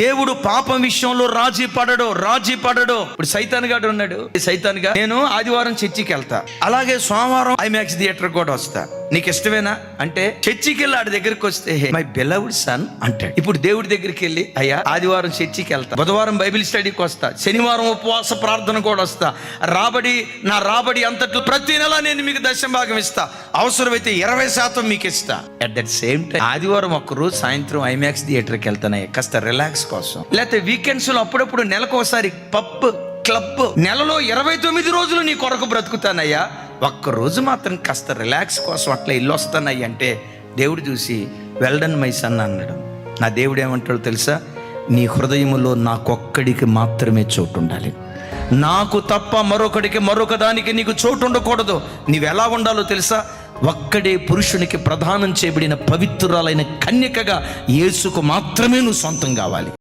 దేవుడు పాపం విషయంలో రాజీ పడడు. ఇప్పుడు సైతాన్ గాడు ఉన్నాడు, సైతాన్ గా నేను ఆదివారం చర్చికి వెళ్తా, అలాగే సోమవారం ఐమాక్స్ థియేటర్ కూడా వస్తా, నీకు ఇష్టమేనా అంటే చర్చికి వెళ్ళి ఆడి దగ్గరికి వస్తే మై బెలవ్డ్ సన్ అంటాడు. ఇప్పుడు దేవుడి దగ్గరికి వెళ్ళి అయ్యా ఆదివారం చర్చికి వెళ్తా, బుధవారం బైబిల్ స్టడీకి వస్తా, శనివారం ఉపవాస ప్రార్థన కూడా వస్తా, నా రాబడి అంతట్లో ప్రతి నెల నేను మీకు దశంభాగం ఇస్తా, అవసరమైతే 20% మీకు ఇస్తా. అట్ దట్ సేమ్ టైం ఆదివారం ఒక్కరోజు సాయంత్రం ఐమాక్స్ థియేటర్కి వెళ్తానయ్యా కాస్త రిలాక్స్ కోసం, లేకపోతే వీకెండ్స్ లో అప్పుడప్పుడు నెలకోసారి పబ్ క్లబ్, నెలలో 29 రోజులు నీ కొరకు బ్రతుకుతానయ్యా, ఒక్కరోజు మాత్రం కాస్త రిలాక్స్ కోసం అట్లా ఇల్లు వస్తానయ్య అంటే దేవుడు చూసి వెల్ డన్ మై సన్ అన్నాడు. నా దేవుడు ఏమంటాడు తెలుసా? నీ హృదయములో నాకొక్కడికి మాత్రమే చోటు ఉండాలి, నాకు తప్ప మరొక దానికి నీకు చోటు ఉండకూడదు. నీవు ఎలా ఉండాలో తెలుసా? ఒక్కడే పురుషునికి ప్రదానం చేయబడిన పవిత్రురాలైన కన్యకగా యేసుకు మాత్రమే నువ్వు సొంతం కావాలి.